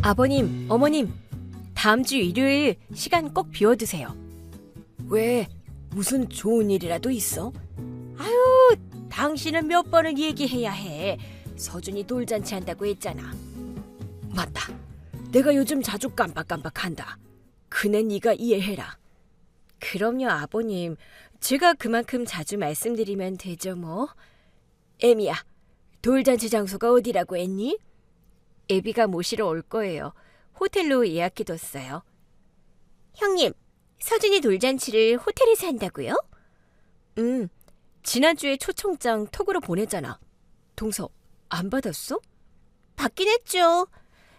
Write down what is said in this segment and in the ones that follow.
아버님, 어머님, 다음 주 일요일 시간 꼭 비워두세요. 왜? 무슨 좋은 일이라도 있어? 아유, 당신은 몇 번을 얘기해야 해. 서준이 돌잔치 한다고 했잖아. 맞다. 내가 요즘 자주 깜빡깜빡한다. 그네 네가 이해해라. 그럼요, 아버님. 제가 그만큼 자주 말씀드리면 되죠, 뭐. 애미야, 돌잔치 장소가 어디라고 했니? 애비가 모시러 올 거예요. 호텔로 예약해뒀어요. 형님, 서준이 돌잔치를 호텔에서 한다고요? 지난주에 초청장 톡으로 보내잖아. 동서, 안 받았어? 받긴 했죠.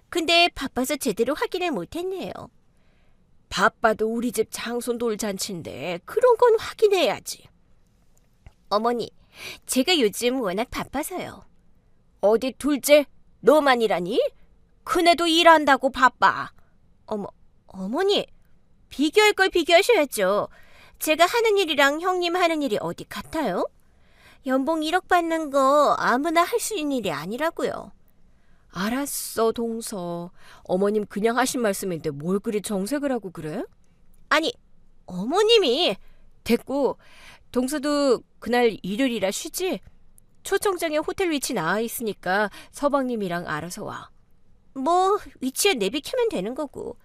근데 바빠서 제대로 확인을 못했네요. 바빠도 우리 집 장손 돌잔치인데 그런 건 확인해야지. 어머니, 제가 요즘 워낙 바빠서요. 어디 둘째? 너만 일하니? 큰애도 일한다고 바빠. 어머니, 비교할 걸 비교하셔야죠. 제가 하는 일이랑 형님 하는 일이 어디 같아요? 연봉 1억 받는 거 아무나 할 수 있는 일이 아니라고요. 알았어, 동서. 어머님 그냥 하신 말씀인데 뭘 그리 정색을 하고 그래? 아니, 어머님이. 됐고, 동서도 그날 일요일이라 쉬지? 초청장에 호텔 위치 나와 있으니까 서방님이랑 알아서 와. 뭐 위치에 내비켜면 되는 거고.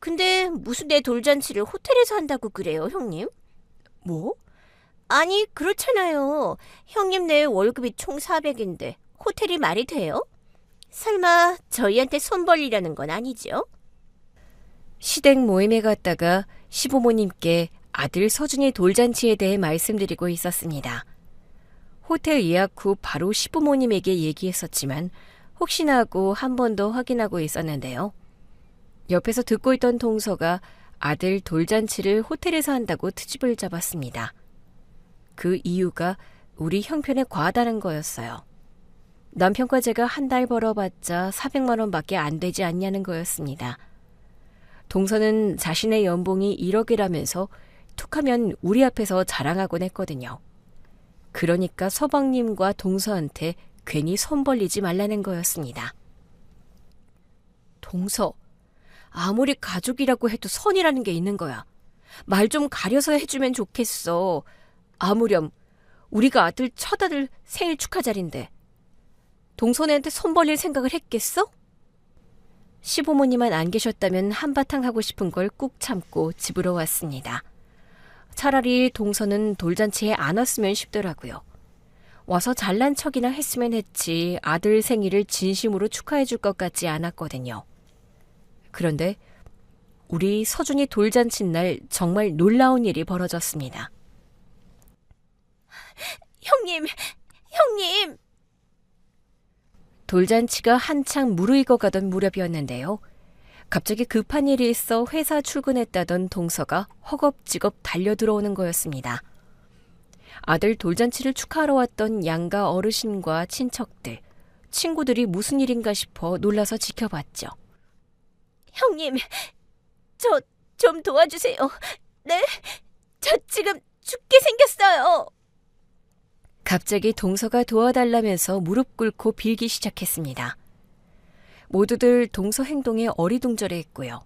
근데 무슨 내 돌잔치를 호텔에서 한다고 그래요, 형님? 뭐? 아니, 그렇잖아요. 형님 내 월급이 총 400인데 호텔이 말이 돼요? 설마 저희한테 손 벌리려는 건 아니죠? 시댁 모임에 갔다가 시부모님께 아들 서준이 돌잔치에 대해 말씀드리고 있었습니다. 호텔 예약 후 바로 시부모님에게 얘기했었지만 혹시나 하고 한 번 더 확인하고 있었는데요. 옆에서 듣고 있던 동서가 아들 돌잔치를 호텔에서 한다고 트집을 잡았습니다. 그 이유가 우리 형편에 과하다는 거였어요. 남편과 제가 한 달 벌어봤자 400만 원밖에 안 되지 않냐는 거였습니다. 동서는 자신의 연봉이 1억이라면서 툭하면 우리 앞에서 자랑하곤 했거든요. 그러니까 서방님과 동서한테 괜히 손 벌리지 말라는 거였습니다. 동서, 아무리 가족이라고 해도 선이라는 게 있는 거야. 말 좀 가려서 해주면 좋겠어. 아무렴 우리가 아들 첫아들 생일 축하 자리인데 동서네한테 손 벌릴 생각을 했겠어? 시부모님만 안 계셨다면 한바탕 하고 싶은 걸 꾹 참고 집으로 왔습니다. 차라리 동서는 돌잔치에 안 왔으면 싶더라고요. 와서 잘난 척이나 했으면 했지 아들 생일을 진심으로 축하해 줄 것 같지 않았거든요. 그런데 우리 서준이 돌잔치 날 정말 놀라운 일이 벌어졌습니다. 형님! 돌잔치가 한창 무르익어가던 무렵이었는데요. 갑자기 급한 일이 있어 회사 출근했다던 동서가 허겁지겁 달려들어오는 거였습니다. 아들 돌잔치를 축하하러 왔던 양가 어르신과 친척들, 친구들이 무슨 일인가 싶어 놀라서 지켜봤죠. 형님, 저 좀 도와주세요. 네? 저 지금 죽게 생겼어요. 갑자기 동서가 도와달라면서 무릎 꿇고 빌기 시작했습니다. 모두들 동서 행동에 어리둥절해했고요.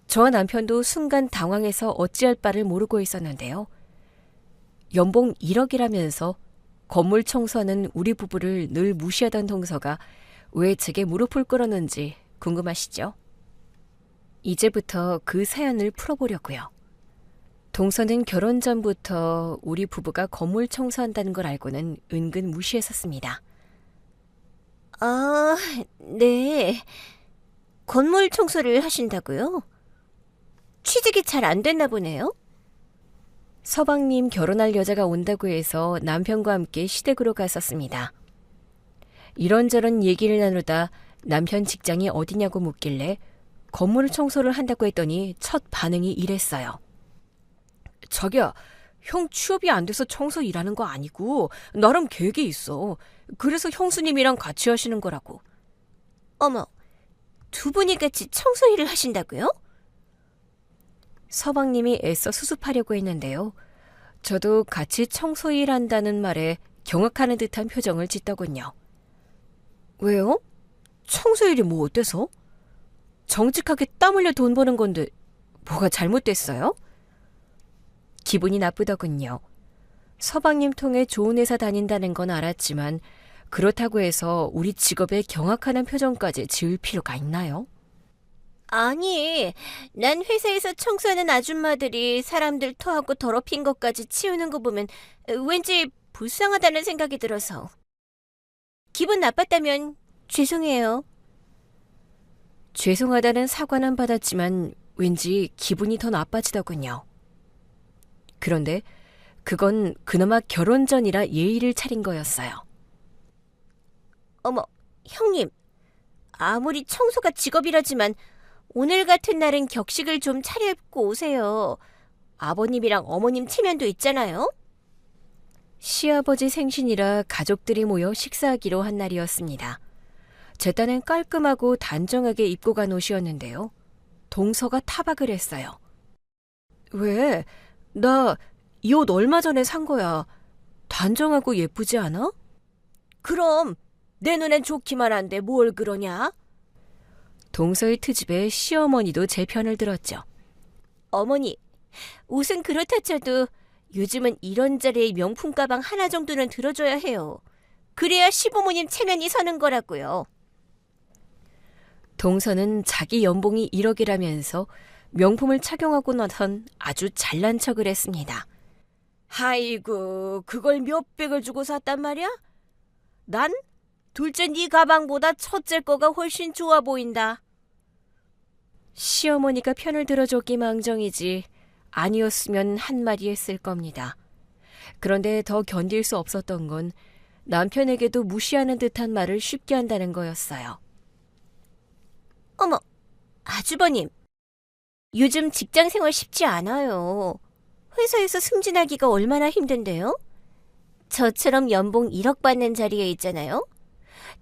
저와 남편도 순간 당황해서 어찌할 바를 모르고 있었는데요. 연봉 1억이라면서 건물 청소하는 우리 부부를 늘 무시하던 동서가 왜 제게 무릎을 꿇었는지 궁금하시죠? 이제부터 그 사연을 풀어보려고요. 동서는 결혼 전부터 우리 부부가 건물 청소한다는 걸 알고는 은근 무시했었습니다. 아, 네. 건물 청소를 하신다고요? 취직이 잘 안 됐나 보네요. 서방님 결혼할 여자가 온다고 해서 남편과 함께 시댁으로 갔었습니다. 이런저런 얘기를 나누다 남편 직장이 어디냐고 묻길래 건물 청소를 한다고 했더니 첫 반응이 이랬어요. 자기야, 형 취업이 안 돼서 청소 일하는 거 아니고 나름 계획이 있어. 그래서 형수님이랑 같이 하시는 거라고. 어머, 두 분이 같이 청소 일을 하신다고요? 서방님이 애써 수습하려고 했는데요. 저도 같이 청소 일한다는 말에 경악하는 듯한 표정을 짓더군요. 왜요? 청소 일이 뭐 어때서? 정직하게 땀 흘려 돈 버는 건데 뭐가 잘못됐어요? 기분이 나쁘더군요. 서방님 통해 좋은 회사 다닌다는 건 알았지만 그렇다고 해서 우리 직업에 경악하는 표정까지 지을 필요가 있나요? 아니, 난 회사에서 청소하는 아줌마들이 사람들 토하고 더럽힌 것까지 치우는 거 보면 왠지 불쌍하다는 생각이 들어서. 기분 나빴다면 죄송해요. 죄송하다는 사과는 받았지만 왠지 기분이 더 나빠지더군요. 그런데 그건 그나마 결혼 전이라 예의를 차린 거였어요. 어머, 형님. 아무리 청소가 직업이라지만 오늘 같은 날은 격식을 좀 차려입고 오세요. 아버님이랑 어머님 체면도 있잖아요. 시아버지 생신이라 가족들이 모여 식사하기로 한 날이었습니다. 제 딴엔 깔끔하고 단정하게 입고 간 옷이었는데요. 동서가 타박을 했어요. 왜? 나 이 옷 얼마 전에 산 거야. 단정하고 예쁘지 않아? 그럼 내 눈엔 좋기만 한데 뭘 그러냐? 동서의 트집에 시어머니도 제 편을 들었죠. 어머니, 옷은 그렇다 쳐도 요즘은 이런 자리에 명품 가방 하나 정도는 들어줘야 해요. 그래야 시부모님 체면이 서는 거라고요. 동서는 자기 연봉이 1억이라면서 명품을 착용하고 나선 아주 잘난 척을 했습니다. 아이고, 그걸 몇백을 주고 샀단 말이야? 난 둘째 네 가방보다 첫째 거가 훨씬 좋아 보인다. 시어머니가 편을 들어줬기 망정이지 아니었으면 한마디 했을 겁니다. 그런데 더 견딜 수 없었던 건 남편에게도 무시하는 듯한 말을 쉽게 한다는 거였어요. 어머, 아주버님. 요즘 직장 생활 쉽지 않아요. 회사에서 승진하기가 얼마나 힘든데요? 저처럼 연봉 1억 받는 자리에 있잖아요.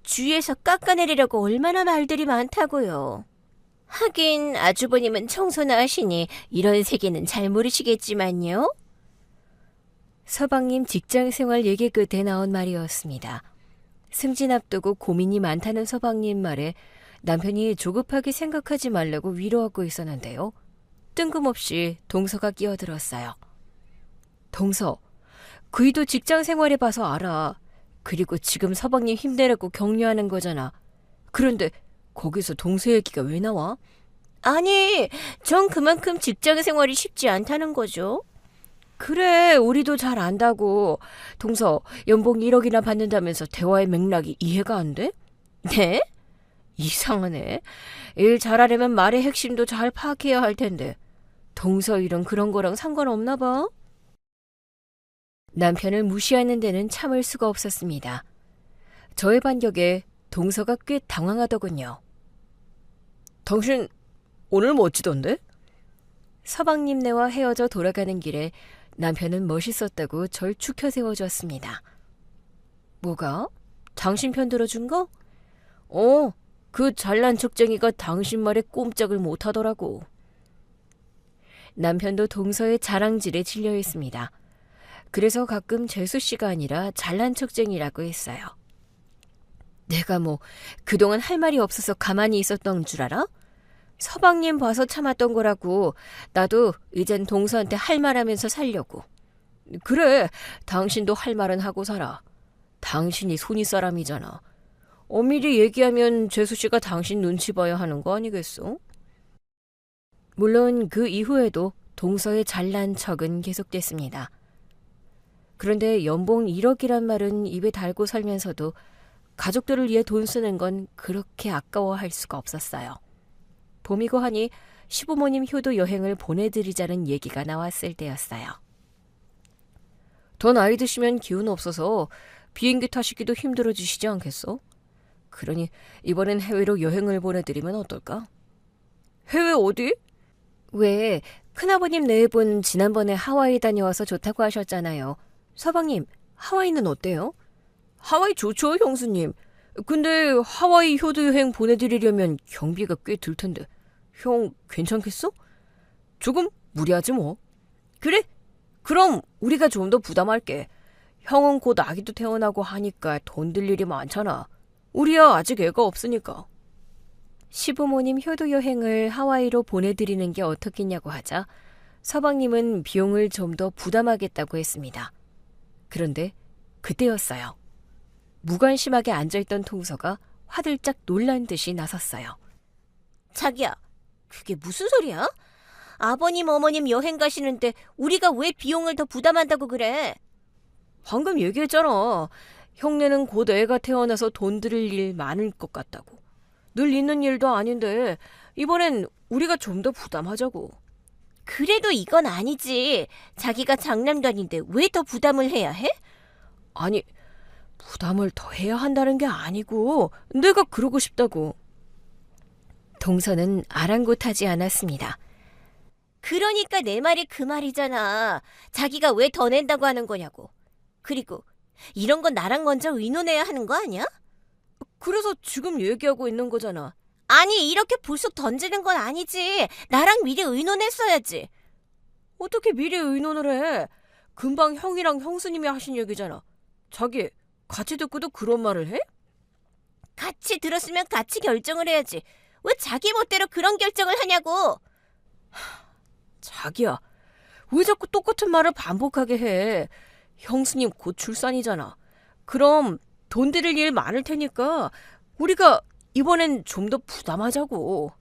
주위에서 깎아내리려고 얼마나 말들이 많다고요. 하긴 아주버님은 청소나 하시니 이런 세계는 잘 모르시겠지만요. 서방님 직장생활 얘기 끝에 나온 말이었습니다. 승진 앞두고 고민이 많다는 서방님 말에 남편이 조급하게 생각하지 말라고 위로하고 있었는데요. 뜬금없이 동서가 끼어들었어요. 동서, 그이도 직장생활 해봐서 알아. 그리고 지금 서방님 힘내라고 격려하는 거잖아. 그런데 거기서 동서 얘기가 왜 나와? 아니, 전 그만큼 직장생활이 쉽지 않다는 거죠. 그래, 우리도 잘 안다고. 동서, 연봉 1억이나 받는다면서 대화의 맥락이 이해가 안 돼? 네? 이상하네. 일 잘하려면 말의 핵심도 잘 파악해야 할 텐데. 동서 일은 그런 거랑 상관없나 봐. 남편을 무시하는 데는 참을 수가 없었습니다. 저의 반격에 동서가 꽤 당황하더군요. 당신 오늘 멋지던데? 서방님네와 헤어져 돌아가는 길에 남편은 멋있었다고 절 축혀 세워줬습니다. 뭐가? 당신 편 들어준 거? 그 잘난 척쟁이가 당신 말에 꼼짝을 못하더라고. 남편도 동서의 자랑질에 질려 있습니다. 그래서 가끔 재수씨가 아니라 잘난 척쟁이라고 했어요. 내가 뭐 그동안 할 말이 없어서 가만히 있었던 줄 알아? 서방님 봐서 참았던 거라고. 나도 이젠 동서한테 할 말하면서 살려고. 그래, 당신도 할 말은 하고 살아. 당신이 손이 사람이잖아. 엄밀히 얘기하면 재수씨가 당신 눈치 봐야 하는 거 아니겠어? 물론 그 이후에도 동서의 잘난 척은 계속됐습니다. 그런데 연봉 1억이란 말은 입에 달고 살면서도 가족들을 위해 돈 쓰는 건 그렇게 아까워할 수가 없었어요. 봄이고 하니 시부모님 효도 여행을 보내드리자는 얘기가 나왔을 때였어요. 더 나이 드시면 기운 없어서 비행기 타시기도 힘들어지시지 않겠어? 그러니 이번엔 해외로 여행을 보내드리면 어떨까? 해외 어디? 왜 큰아버님 네분 지난번에 하와이 다녀와서 좋다고 하셨잖아요. 서방님, 하와이는 어때요? 하와이 좋죠, 형수님. 근데 하와이 효도 여행 보내드리려면 경비가 꽤 들 텐데. 형 괜찮겠어? 조금 무리하지 뭐. 그래? 그럼 우리가 좀 더 부담할게. 형은 곧 아기도 태어나고 하니까 돈 들 일이 많잖아. 우리야 아직 애가 없으니까. 시부모님 효도 여행을 하와이로 보내드리는 게 어떻겠냐고 하자 서방님은 비용을 좀 더 부담하겠다고 했습니다. 그런데 그때였어요. 무관심하게 앉아있던 동서가 화들짝 놀란 듯이 나섰어요. 자기야, 그게 무슨 소리야? 아버님, 어머님 여행 가시는데 우리가 왜 비용을 더 부담한다고 그래? 방금 얘기했잖아. 형네는 곧 애가 태어나서 돈 들일 일 많을 것 같다고. 늘 있는 일도 아닌데 이번엔 우리가 좀 더 부담하자고. 그래도 이건 아니지. 자기가 장남도 아닌데 왜 더 부담을 해야 해? 아니, 부담을 더 해야 한다는 게 아니고 내가 그러고 싶다고. 동서는 아랑곳하지 않았습니다. 그러니까 내 말이 그 말이잖아. 자기가 왜 더 낸다고 하는 거냐고. 그리고 이런 건 나랑 먼저 의논해야 하는 거 아니야? 그래서 지금 얘기하고 있는 거잖아. 아니, 이렇게 불쑥 던지는 건 아니지. 나랑 미리 의논했어야지. 어떻게 미리 의논을 해? 금방 형이랑 형수님이 하신 얘기잖아. 자기, 같이 듣고도 그런 말을 해? 같이 들었으면 같이 결정을 해야지. 왜 자기 멋대로 그런 결정을 하냐고. 자기야, 왜 자꾸 똑같은 말을 반복하게 해? 형수님 곧 출산이잖아. 그럼 돈 들일 일 많을 테니까 우리가 이번엔 좀 더 부담하자고.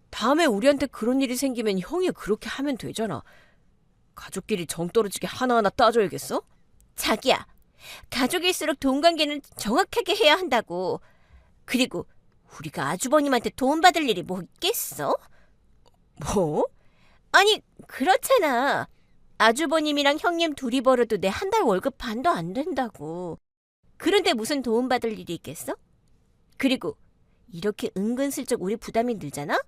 다음에 우리한테 그런 일이 생기면 형이 그렇게 하면 되잖아. 가족끼리 정 떨어지게 하나하나 따져야겠어? 자기야, 가족일수록 돈 관계는 정확하게 해야 한다고. 그리고 우리가 아주버님한테 돈 받을 일이 뭐 있겠어? 뭐? 아니, 그렇잖아. 아주버님이랑 형님 둘이 벌어도 내 한 달 월급 반도 안 된다고. 그런데 무슨 도움 받을 일이 있겠어? 그리고 이렇게 은근슬쩍 우리 부담이 늘잖아?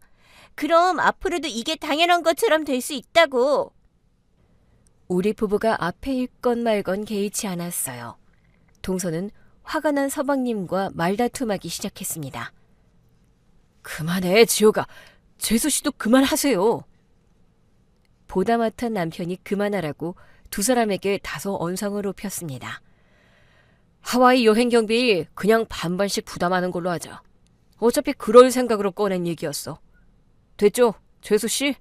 그럼 앞으로도 이게 당연한 것처럼 될 수 있다고. 우리 부부가 앞에 있건 말건 개의치 않았어요. 동서는 화가 난 서방님과 말다툼하기 시작했습니다. 그만해, 지호가. 재수씨도 그만하세요. 보다 맡은 남편이 그만하라고 두 사람에게 다소 언성을 높였습니다. 하와이 여행 경비 그냥 반반씩 부담하는 걸로 하자. 어차피 그럴 생각으로 꺼낸 얘기였어. 됐죠, 재수씨?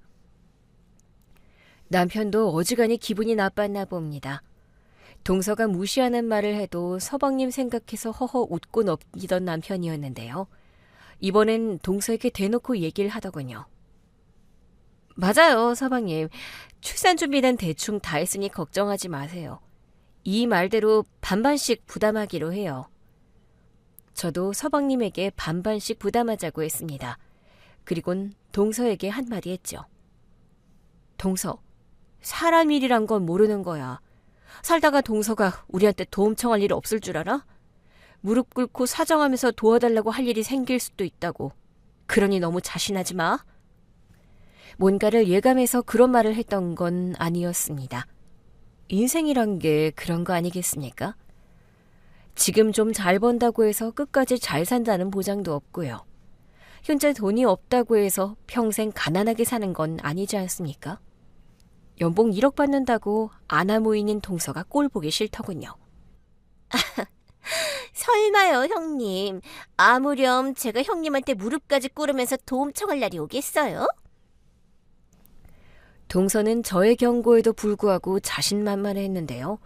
남편도 어지간히 기분이 나빴나 봅니다. 동서가 무시하는 말을 해도 서방님 생각해서 허허 웃고 넘기던 남편이었는데요. 이번엔 동서에게 대놓고 얘기를 하더군요. 맞아요, 서방님. 출산 준비는 대충 다 했으니 걱정하지 마세요. 이 말대로 반반씩 부담하기로 해요. 저도 서방님에게 반반씩 부담하자고 했습니다. 그리곤 동서에게 한마디 했죠. 동서, 사람 일이란 건 모르는 거야. 살다가 동서가 우리한테 도움 청할 일 없을 줄 알아? 무릎 꿇고 사정하면서 도와달라고 할 일이 생길 수도 있다고. 그러니 너무 자신하지 마. 뭔가를 예감해서 그런 말을 했던 건 아니었습니다. 인생이란 게 그런 거 아니겠습니까? 지금 좀 잘 번다고 해서 끝까지 잘 산다는 보장도 없고요. 현재 돈이 없다고 해서 평생 가난하게 사는 건 아니지 않습니까? 연봉 1억 받는다고 아나 모이는 동서가 꼴 보기 싫더군요. 설마요, 형님. 아무렴 제가 형님한테 무릎까지 꿇으면서 도움 청할 날이 오겠어요? 동서는 저의 경고에도 불구하고 자신만만했는데요.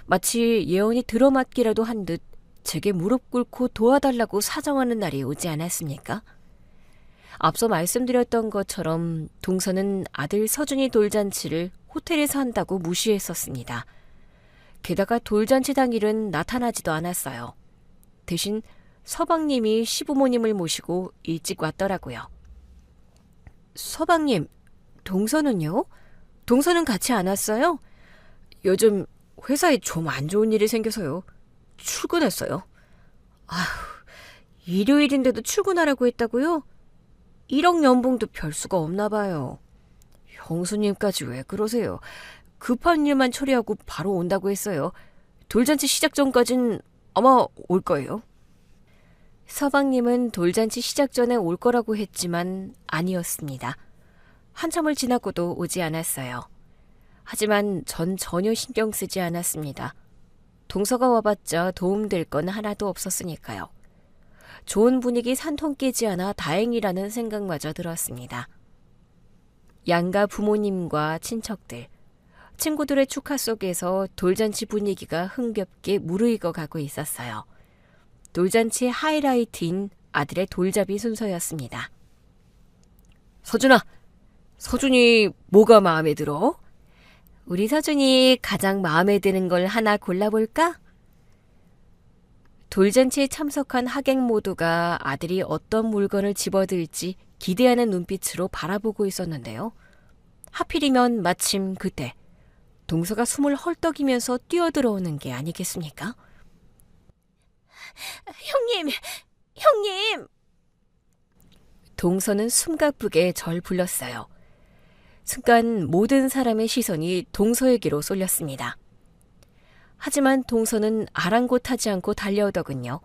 마치 예언이 들어맞기라도 한 듯 제게 무릎 꿇고 도와달라고 사정하는 날이 오지 않았습니까? 앞서 말씀드렸던 것처럼 동서는 아들 서준이 돌잔치를 호텔에서 한다고 무시했었습니다. 게다가 돌잔치 당일은 나타나지도 않았어요. 대신 서방님이 시부모님을 모시고 일찍 왔더라고요. 서방님, 동서는요? 동서는 같이 안 왔어요? 요즘 회사에 좀 안 좋은 일이 생겨서요. 출근했어요. 아휴, 일요일인데도 출근하라고 했다고요? 1억 연봉도 별 수가 없나 봐요. 형수님까지 왜 그러세요? 급한 일만 처리하고 바로 온다고 했어요. 돌잔치 시작 전까진 아마 올 거예요. 서방님은 돌잔치 시작 전에 올 거라고 했지만 아니었습니다. 한참을 지나고도 오지 않았어요. 하지만 전 전혀 신경 쓰지 않았습니다. 동서가 와봤자 도움될 건 하나도 없었으니까요. 좋은 분위기 산통 깨지 않아 다행이라는 생각마저 들었습니다. 양가 부모님과 친척들, 친구들의 축하 속에서 돌잔치 분위기가 흥겹게 무르익어 가고 있었어요. 돌잔치의 하이라이트인 아들의 돌잡이 순서였습니다. 서준아, 서준이 뭐가 마음에 들어? 우리 서준이 가장 마음에 드는 걸 하나 골라볼까? 돌잔치에 참석한 하객 모두가 아들이 어떤 물건을 집어들지 기대하는 눈빛으로 바라보고 있었는데요. 하필이면 마침 그때 동서가 숨을 헐떡이면서 뛰어들어오는 게 아니겠습니까? 형님! 동서는 숨가쁘게 절 불렀어요. 순간 모든 사람의 시선이 동서에게로 쏠렸습니다. 하지만 동서는 아랑곳하지 않고 달려오더군요.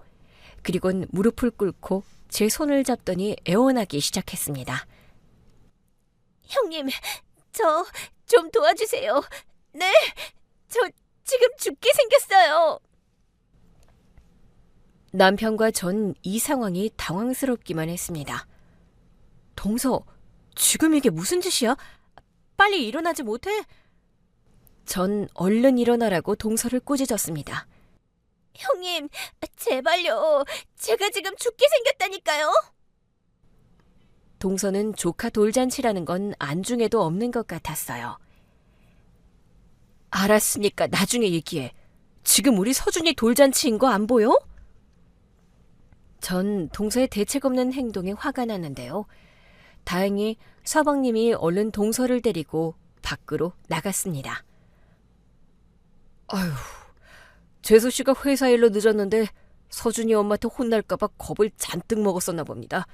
그리곤 무릎을 꿇고 제 손을 잡더니 애원하기 시작했습니다. 형님, 저 좀 도와주세요. 네, 저 지금 죽게 생겼어요. 남편과 전 이 상황이 당황스럽기만 했습니다. 동서, 지금 이게 무슨 짓이야? 빨리 일어나지 못해? 전 얼른 일어나라고 동서를 꾸짖었습니다. 형님, 제발요. 제가 지금 죽게 생겼다니까요. 동서는 조카 돌잔치라는 건 안중에도 없는 것 같았어요. 알았으니까 나중에 얘기해. 지금 우리 서준이 돌잔치인 거 안 보여? 전 동서의 대책 없는 행동에 화가 났는데요. 다행히 서방님이 얼른 동서를 데리고 밖으로 나갔습니다. 아휴, 재수 씨가 회사 일로 늦었는데 서준이 엄마한테 혼날까봐 겁을 잔뜩 먹었었나 봅니다.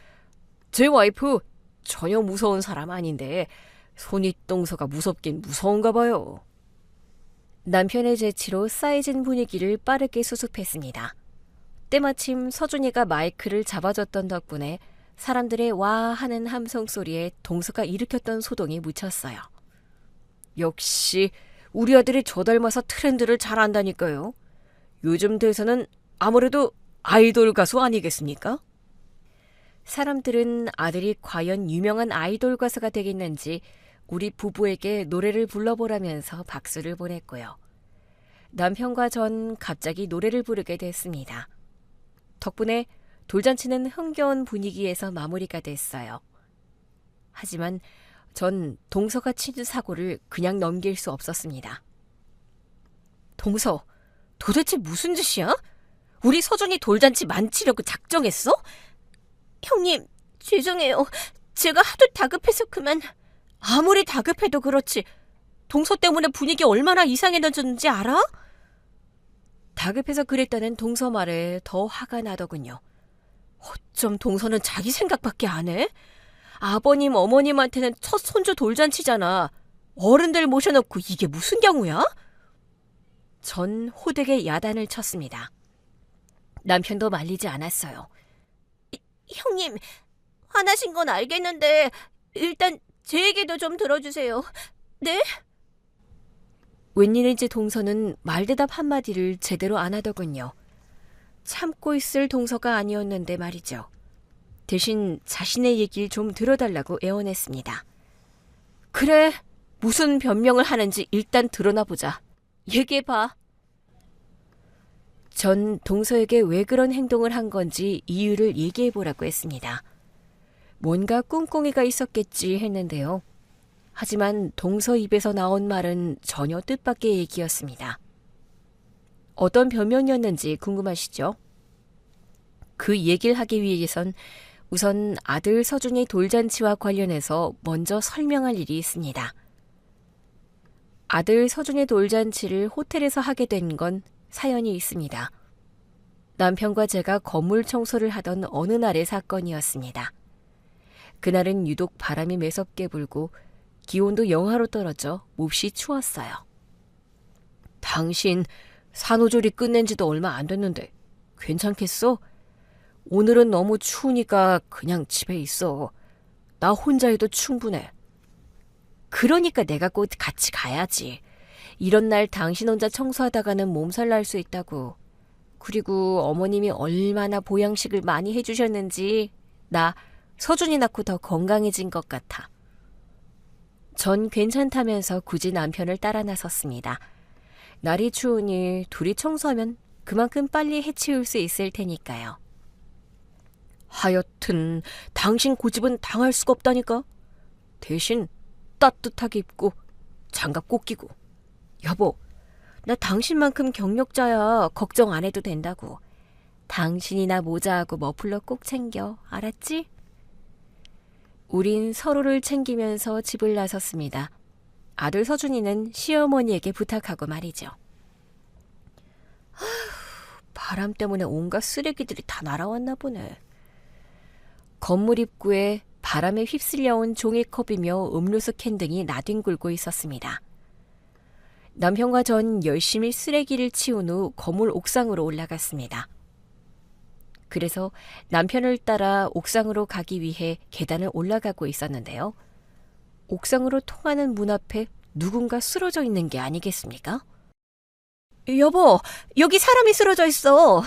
제 와이프 전혀 무서운 사람 아닌데 손윗동서가 무섭긴 무서운가 봐요. 남편의 재치로 쌓여진 분위기를 빠르게 수습했습니다. 때마침 서준이가 마이크를 잡아줬던 덕분에 사람들의 와 하는 함성 소리에 동서가 일으켰던 소동이 묻혔어요. 역시 우리 아들이 저 닮아서 트렌드를 잘 안다니까요. 요즘 대세는 아무래도 아이돌 가수 아니겠습니까? 사람들은 아들이 과연 유명한 아이돌 가수가 되겠는지 우리 부부에게 노래를 불러보라면서 박수를 보냈고요. 남편과 전 갑자기 노래를 부르게 됐습니다. 덕분에 돌잔치는 흥겨운 분위기에서 마무리가 됐어요. 하지만 전 동서가 친 사고를 그냥 넘길 수 없었습니다. 동서, 도대체 무슨 짓이야? 우리 서준이 돌잔치 만치려고 작정했어? 형님, 죄송해요. 제가 하도 다급해서 그만. 아무리 다급해도 그렇지. 동서 때문에 분위기 얼마나 이상해졌는지 알아? 다급해서 그랬다는 동서 말에 더 화가 나더군요. 어쩜 동서는 자기 생각밖에 안 해? 아버님, 어머님한테는 첫 손주 돌잔치잖아. 어른들 모셔놓고 이게 무슨 경우야? 전 호되게 야단을 쳤습니다. 남편도 말리지 않았어요. 형님, 화나신 건 알겠는데 일단 제 얘기도 좀 들어주세요. 네? 웬일인지 동서는 말대답 한마디를 제대로 안 하더군요. 참고 있을 동서가 아니었는데 말이죠. 대신 자신의 얘기를 좀 들어달라고 애원했습니다. 그래, 무슨 변명을 하는지 일단 드러나 보자. 얘기해봐. 전 동서에게 왜 그런 행동을 한 건지 이유를 얘기해보라고 했습니다. 뭔가 꿍꿍이가 있었겠지 했는데요. 하지만 동서 입에서 나온 말은 전혀 뜻밖의 얘기였습니다. 어떤 변명이었는지 궁금하시죠? 그 얘기를 하기 위해선 우선 아들 서준이 돌잔치와 관련해서 먼저 설명할 일이 있습니다. 아들 서준의 돌잔치를 호텔에서 하게 된 건 사연이 있습니다. 남편과 제가 건물 청소를 하던 어느 날의 사건이었습니다. 그날은 유독 바람이 매섭게 불고 기온도 영하로 떨어져 몹시 추웠어요. 당신 산후조리 끝낸 지도 얼마 안 됐는데 괜찮겠어? 오늘은 너무 추우니까 그냥 집에 있어. 나 혼자 해도 충분해. 그러니까 내가 꼭 같이 가야지. 이런 날 당신 혼자 청소하다가는 몸살 날 수 있다고. 그리고 어머님이 얼마나 보양식을 많이 해주셨는지 나 서준이 낳고 더 건강해진 것 같아. 전 괜찮다면서 굳이 남편을 따라 나섰습니다. 날이 추우니 둘이 청소하면 그만큼 빨리 해치울 수 있을 테니까요. 하여튼 당신 고집은 당할 수가 없다니까. 대신 따뜻하게 입고 장갑 꼭 끼고. 여보, 나 당신만큼 경력자야. 걱정 안 해도 된다고. 당신이나 모자하고 머플러 꼭 챙겨. 알았지? 우린 서로를 챙기면서 집을 나섰습니다. 아들 서준이는 시어머니에게 부탁하고 말이죠. 바람 때문에 온갖 쓰레기들이 다 날아왔나 보네. 건물 입구에 바람에 휩쓸려온 종이컵이며 음료수 캔 등이 나뒹굴고 있었습니다. 남편과 전 열심히 쓰레기를 치운 후 건물 옥상으로 올라갔습니다. 그래서 남편을 따라 옥상으로 가기 위해 계단을 올라가고 있었는데요. 옥상으로 통하는 문 앞에 누군가 쓰러져 있는 게 아니겠습니까? 여보, 여기 사람이 쓰러져 있어.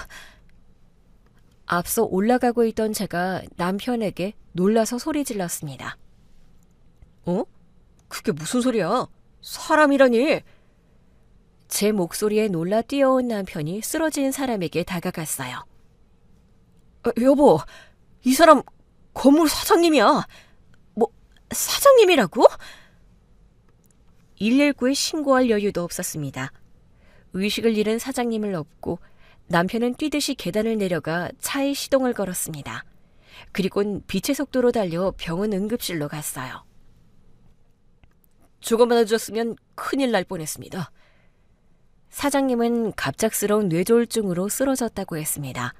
앞서 올라가고 있던 제가 남편에게 놀라서 소리 질렀습니다. 어? 그게 무슨 소리야? 사람이라니? 제 목소리에 놀라 뛰어온 남편이 쓰러진 사람에게 다가갔어요. 여보, 이 사람 건물 사장님이야. 뭐, 사장님이라고? 119에 신고할 여유도 없었습니다. 의식을 잃은 사장님을 업고 남편은 뛰듯이 계단을 내려가 차에 시동을 걸었습니다. 그리곤 빛의 속도로 달려 병원 응급실로 갔어요. 조금만 늦었으면 큰일 날 뻔했습니다. 사장님은 갑작스러운 뇌졸중으로 쓰러졌다고 했습니다.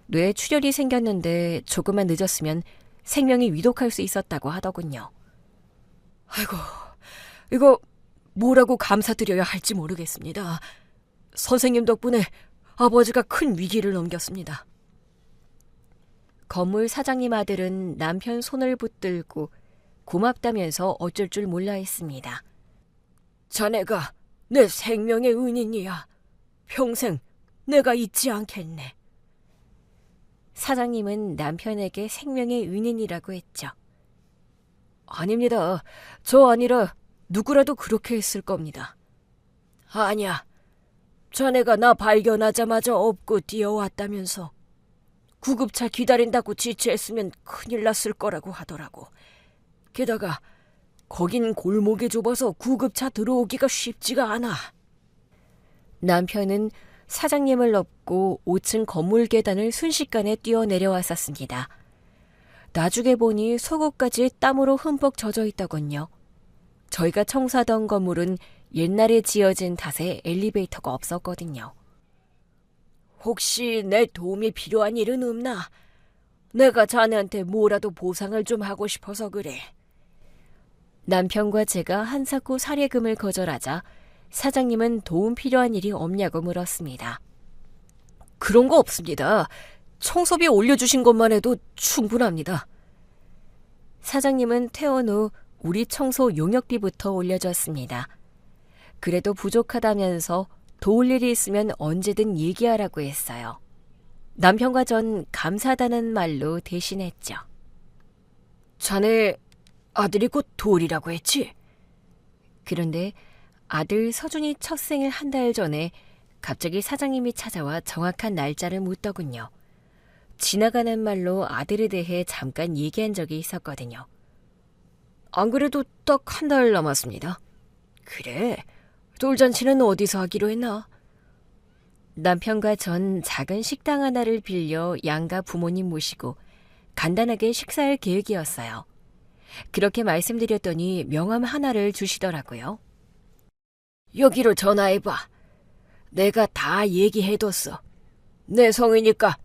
뇌에 출혈이 생겼는데 조금만 늦었으면 생명이 위독할 수 있었다고 하더군요. 아이고, 이거 뭐라고 감사드려야 할지 모르겠습니다. 선생님 덕분에 아버지가 큰 위기를 넘겼습니다. 건물 사장님 아들은 남편 손을 붙들고 고맙다면서 어쩔 줄 몰라 했습니다. 자네가 내 생명의 은인이야. 평생 내가 잊지 않겠네. 사장님은 남편에게 생명의 은인이라고 했죠. 아닙니다. 저 아니라 누구라도 그렇게 했을 겁니다. 아니야. 자네가 나 발견하자마자 업고 뛰어왔다면서. 구급차 기다린다고 지체했으면 큰일 났을 거라고 하더라고. 게다가 거긴 골목이 좁아서 구급차 들어오기가 쉽지가 않아. 남편은 사장님을 업고 5층 건물 계단을 순식간에 뛰어내려왔었습니다. 나중에 보니 속옷까지 땀으로 흠뻑 젖어 있더군요. 저희가 청소하던 건물은 옛날에 지어진 탓에 엘리베이터가 없었거든요. 혹시 내 도움이 필요한 일은 없나? 내가 자네한테 뭐라도 보상을 좀 하고 싶어서 그래. 남편과 제가 한사코 사례금을 거절하자 사장님은 도움 필요한 일이 없냐고 물었습니다. 그런 거 없습니다. 청소비 올려주신 것만 해도 충분합니다. 사장님은 퇴원 후 우리 청소 용역비부터 올려줬습니다. 그래도 부족하다면서 도울 일이 있으면 언제든 얘기하라고 했어요. 남편과 전 감사하다는 말로 대신했죠. 자네 아들이 곧 도울이라고 했지? 그런데 아들 서준이 첫 생일 한 달 전에 갑자기 사장님이 찾아와 정확한 날짜를 묻더군요. 지나가는 말로 아들에 대해 잠깐 얘기한 적이 있었거든요. 안 그래도 딱 한 달 남았습니다. 그래, 돌잔치는 어디서 하기로 했나? 남편과 전 작은 식당 하나를 빌려 양가 부모님 모시고 간단하게 식사할 계획이었어요. 그렇게 말씀드렸더니 명함 하나를 주시더라고요. 여기로 전화해봐. 내가 다 얘기해뒀어. 내 성이니까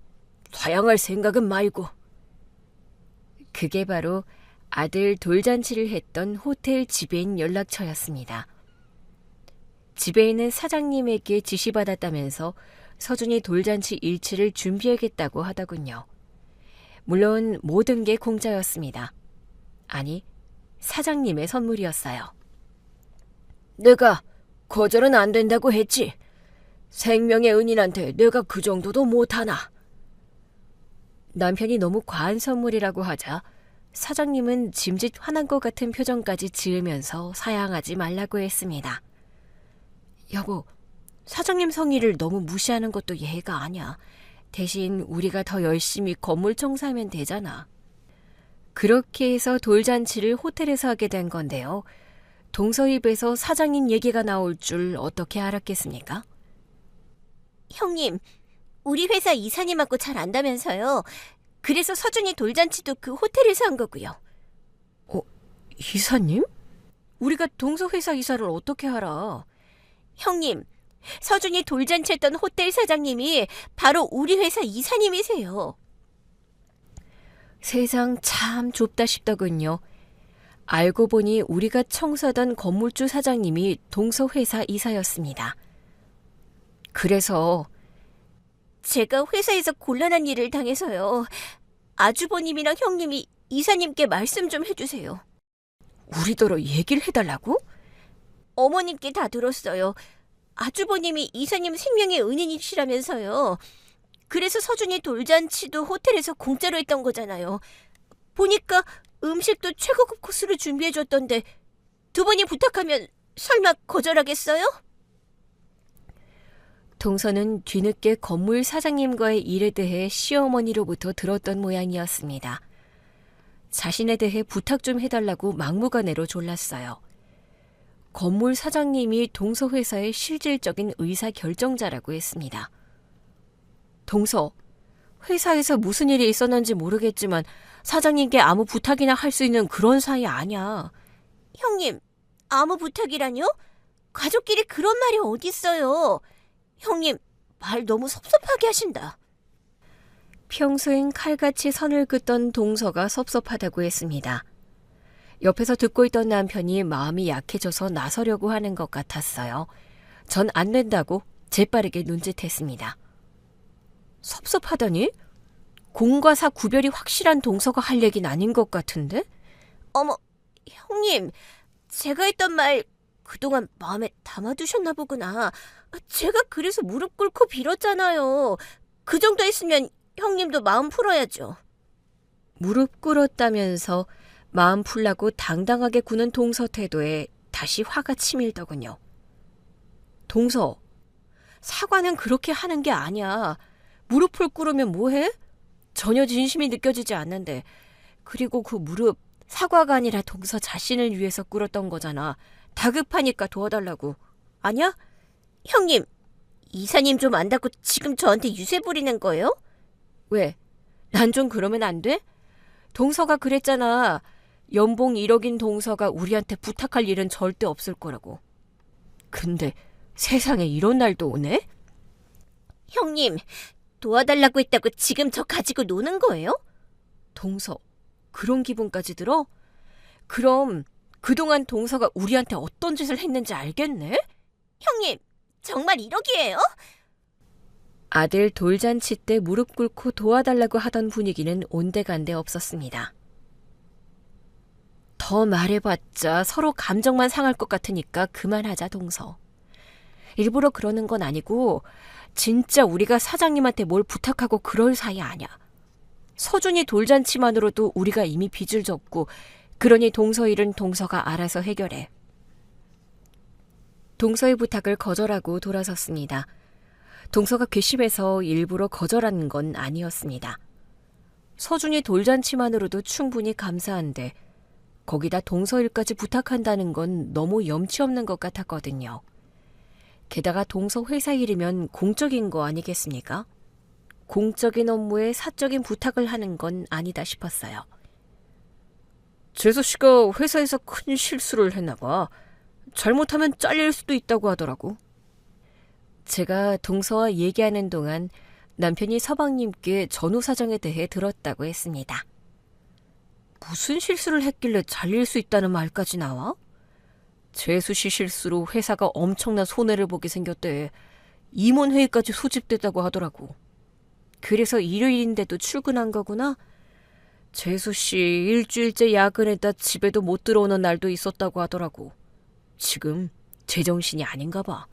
사양할 생각은 말고. 그게 바로 아들 돌잔치를 했던 호텔 지배인 연락처였습니다. 지배인은 사장님에게 지시받았다면서 서준이 돌잔치 일치를 준비하겠다고 하더군요. 물론 모든 게 공짜였습니다. 아니, 사장님의 선물이었어요. 내가 거절은 안 된다고 했지. 생명의 은인한테 내가 그 정도도 못하나. 남편이 너무 과한 선물이라고 하자 사장님은 짐짓 화난 것 같은 표정까지 지으면서 사양하지 말라고 했습니다. 여보, 사장님 성의를 너무 무시하는 것도 예의가 아니야. 대신 우리가 더 열심히 건물 청소하면 되잖아. 그렇게 해서 돌잔치를 호텔에서 하게 된 건데요. 동서 입에서 사장님 얘기가 나올 줄 어떻게 알았겠습니까? 형님, 우리 회사 이사님하고 잘 안다면서요. 그래서 서준이 돌잔치도 그 호텔에서 한 거고요. 이사님? 우리가 동서 회사 이사를 어떻게 알아? 형님, 서준이 돌잔치 했던 호텔 사장님이 바로 우리 회사 이사님이세요. 세상 참 좁다 싶더군요. 알고 보니 우리가 청소하던 건물주 사장님이 동서 회사 이사였습니다. 그래서 제가 회사에서 곤란한 일을 당해서요. 아주버님이랑 형님이 이사님께 말씀 좀 해주세요. 우리더러 얘기를 해달라고? 어머님께 다 들었어요. 아주버님이 이사님 생명의 은인이시라면서요. 그래서 서준이 돌잔치도 호텔에서 공짜로 했던 거잖아요. 보니까 음식도 최고급 코스로 준비해줬던데 두 분이 부탁하면 설마 거절하겠어요? 동서는 뒤늦게 건물 사장님과의 일에 대해 시어머니로부터 들었던 모양이었습니다. 자신에 대해 부탁 좀 해달라고 막무가내로 졸랐어요. 건물 사장님이 동서 회사의 실질적인 의사결정자라고 했습니다. 동서, 회사에서 무슨 일이 있었는지 모르겠지만 사장님께 아무 부탁이나 할 수 있는 그런 사이 아니야. 형님, 아무 부탁이라뇨? 가족끼리 그런 말이 어딨어요. 형님, 말 너무 섭섭하게 하신다. 평소엔 칼같이 선을 긋던 동서가 섭섭하다고 했습니다. 옆에서 듣고 있던 남편이 마음이 약해져서 나서려고 하는 것 같았어요. 전 안 된다고 재빠르게 눈짓했습니다. 섭섭하다니? 공과 사 구별이 확실한 동서가 할 얘기는 아닌 것 같은데? 어머, 형님, 제가 했던 말 그동안 마음에 담아두셨나 보구나. 제가 그래서 무릎 꿇고 빌었잖아요. 그 정도 했으면 형님도 마음 풀어야죠. 무릎 꿇었다면서 마음 풀라고 당당하게 구는 동서 태도에 다시 화가 치밀더군요. 동서, 사과는 그렇게 하는 게 아니야. 무릎을 꿇으면 뭐해? 전혀 진심이 느껴지지 않는데. 그리고 그 무릎, 사과가 아니라 동서 자신을 위해서 꿇었던 거잖아. 다급하니까 도와달라고. 아니야? 형님, 이사님 좀 안다고 지금 저한테 유세 부리는 거예요? 왜? 난 좀 그러면 안 돼? 동서가 그랬잖아. 연봉 1억인 동서가 우리한테 부탁할 일은 절대 없을 거라고. 근데 세상에 이런 날도 오네? 형님, 도와달라고 했다고 지금 저 가지고 노는 거예요? 동서, 그런 기분까지 들어? 그럼 그동안 동서가 우리한테 어떤 짓을 했는지 알겠네? 형님, 정말 1억이에요? 아들 돌잔치 때 무릎 꿇고 도와달라고 하던 분위기는 온데간데 없었습니다. 더 말해봤자 서로 감정만 상할 것 같으니까 그만하자, 동서. 일부러 그러는 건 아니고 진짜 우리가 사장님한테 뭘 부탁하고 그럴 사이 아니야. 서준이 돌잔치만으로도 우리가 이미 빚을 졌고 그러니 동서 일은 동서가 알아서 해결해. 동서의 부탁을 거절하고 돌아섰습니다. 동서가 괘씸해서 일부러 거절한 건 아니었습니다. 서준이 돌잔치만으로도 충분히 감사한데 거기다 동서 일까지 부탁한다는 건 너무 염치 없는 것 같았거든요. 게다가 동서 회사 일이면 공적인 거 아니겠습니까? 공적인 업무에 사적인 부탁을 하는 건 아니다 싶었어요. 재수 씨가 회사에서 큰 실수를 했나 봐. 잘못하면 잘릴 수도 있다고 하더라고. 제가 동서와 얘기하는 동안 남편이 서방님께 전후 사정에 대해 들었다고 했습니다. 무슨 실수를 했길래 잘릴 수 있다는 말까지 나와? 재수 씨 실수로 회사가 엄청난 손해를 보게 생겼대. 임원회의까지 소집됐다고 하더라고. 그래서 일요일인데도 출근한 거구나? 재수 씨 일주일째 야근했다 집에도 못 들어오는 날도 있었다고 하더라고. 지금 제정신이 아닌가 봐.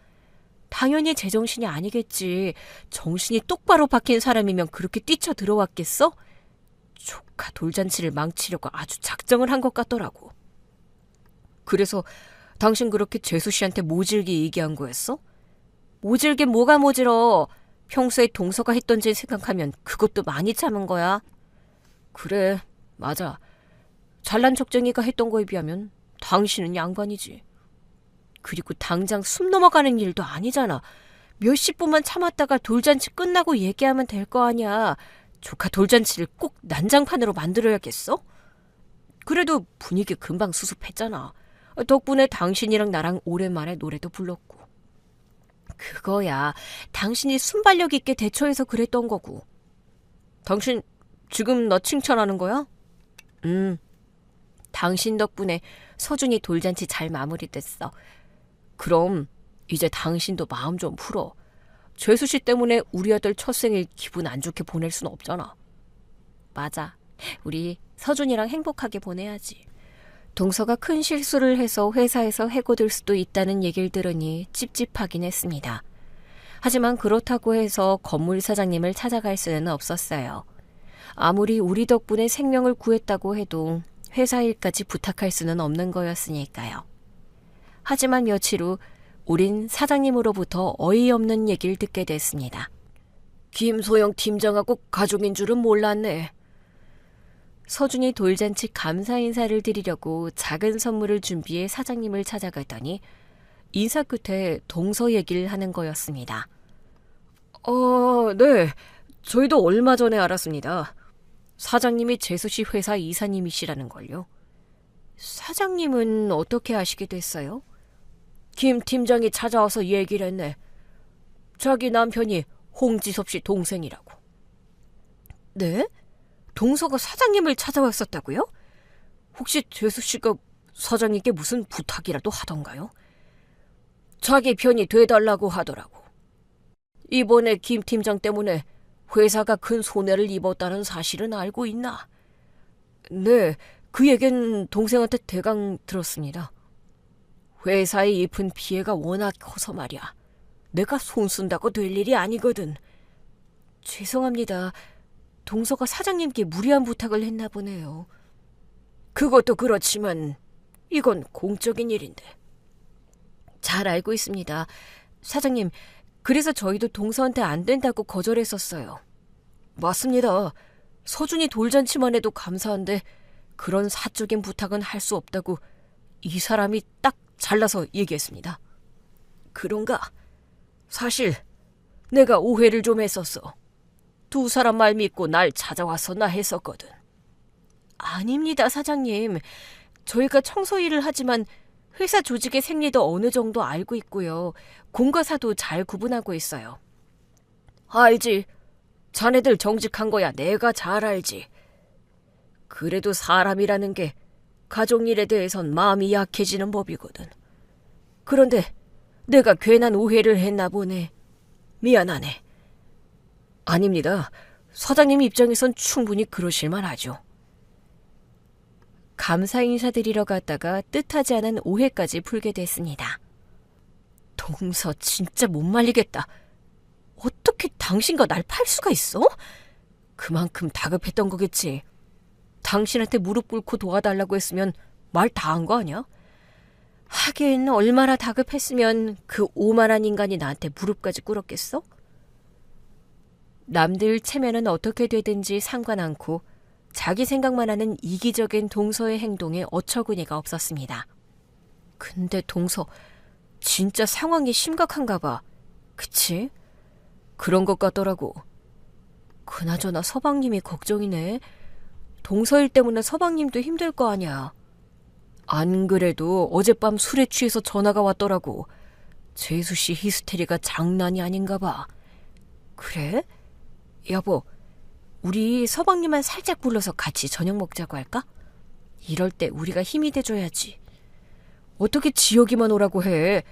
당연히 제정신이 아니겠지. 정신이 똑바로 박힌 사람이면 그렇게 뛰쳐 들어왔겠어? 조카 돌잔치를 망치려고 아주 작정을 한 것 같더라고. 그래서 당신 그렇게 재수 씨한테 모질게 얘기한 거였어? 모질게 뭐가 모질어. 평소에 동서가 했던 일 생각하면 그것도 많이 참은 거야. 그래, 맞아. 잘난 척쟁이가 했던 거에 비하면 당신은 양반이지. 그리고 당장 숨 넘어가는 일도 아니잖아. 몇십 분만 참았다가 돌잔치 끝나고 얘기하면 될 거 아니야. 조카 돌잔치를 꼭 난장판으로 만들어야겠어? 그래도 분위기 금방 수습했잖아. 덕분에 당신이랑 나랑 오랜만에 노래도 불렀고. 그거야. 당신이 순발력 있게 대처해서 그랬던 거고. 당신 지금 나 칭찬하는 거야? 당신 덕분에 서준이 돌잔치 잘 마무리됐어. 그럼 이제 당신도 마음 좀 풀어. 죄수 씨 때문에 우리 아들 첫 생일 기분 안 좋게 보낼 순 없잖아. 맞아. 우리 서준이랑 행복하게 보내야지. 동서가 큰 실수를 해서 회사에서 해고될 수도 있다는 얘기를 들으니 찝찝하긴 했습니다. 하지만 그렇다고 해서 건물 사장님을 찾아갈 수는 없었어요. 아무리 우리 덕분에 생명을 구했다고 해도 회사 일까지 부탁할 수는 없는 거였으니까요. 하지만 며칠 후 우린 사장님으로부터 어이없는 얘기를 듣게 됐습니다. 김소영 팀장하고 가족인 줄은 몰랐네. 서준이 돌잔치 감사 인사를 드리려고 작은 선물을 준비해 사장님을 찾아갔더니 인사 끝에 동서 얘기를 하는 거였습니다. 네. 저희도 얼마 전에 알았습니다. 사장님이 재수씨 회사 이사님이시라는 걸요. 사장님은 어떻게 아시게 됐어요? 김 팀장이 찾아와서 얘기를 했네. 자기 남편이 홍지섭 씨 동생이라고. 네? 동서가 사장님을 찾아왔었다고요? 혹시 재수 씨가 사장님께 무슨 부탁이라도 하던가요? 자기 편이 돼달라고 하더라고. 이번에 김 팀장 때문에 회사가 큰 손해를 입었다는 사실은 알고 있나? 네, 그 얘기는 동생한테 대강 들었습니다. 회사에 입은 피해가 워낙 커서 말이야. 내가 손 쓴다고 될 일이 아니거든. 죄송합니다. 동서가 사장님께 무리한 부탁을 했나 보네요. 그것도 그렇지만 이건 공적인 일인데. 잘 알고 있습니다. 사장님, 그래서 저희도 동서한테 안 된다고 거절했었어요. 맞습니다. 서준이 돌잔치만 해도 감사한데 그런 사적인 부탁은 할 수 없다고 이 사람이 딱 잘라서 얘기했습니다. 그런가? 사실 내가 오해를 좀 했었어. 두 사람 말 믿고 날 찾아왔었나 했었거든. 아닙니다, 사장님. 저희가 청소 일을 하지만 회사 조직의 생리도 어느 정도 알고 있고요. 공과 사도 잘 구분하고 있어요. 알지. 자네들 정직한 거야 내가 잘 알지. 그래도 사람이라는 게 가족 일에 대해선 마음이 약해지는 법이거든. 그런데 내가 괜한 오해를 했나 보네. 미안하네. 아닙니다. 사장님 입장에선 충분히 그러실만 하죠. 감사 인사드리러 갔다가 뜻하지 않은 오해까지 풀게 됐습니다. 동서 진짜 못 말리겠다. 어떻게 당신과 날 팔 수가 있어? 그만큼 다급했던 거겠지. 당신한테 무릎 꿇고 도와달라고 했으면 말 다 한 거 아니야? 하긴 얼마나 다급했으면 그 오만한 인간이 나한테 무릎까지 꿇었겠어? 남들 체면은 어떻게 되든지 상관 않고 자기 생각만 하는 이기적인 동서의 행동에 어처구니가 없었습니다. 근데 동서 진짜 상황이 심각한가 봐. 그치? 그런 것 같더라고. 그나저나 서방님이 걱정이네. 동서 일 때문에 서방님도 힘들 거 아니야. 안 그래도 어젯밤 술에 취해서 전화가 왔더라고. 재수씨 히스테리가 장난이 아닌가 봐. 그래? 여보, 우리 서방님만 살짝 불러서 같이 저녁 먹자고 할까? 이럴 때 우리가 힘이 돼줘야지. 어떻게 지혁이만 오라고 해.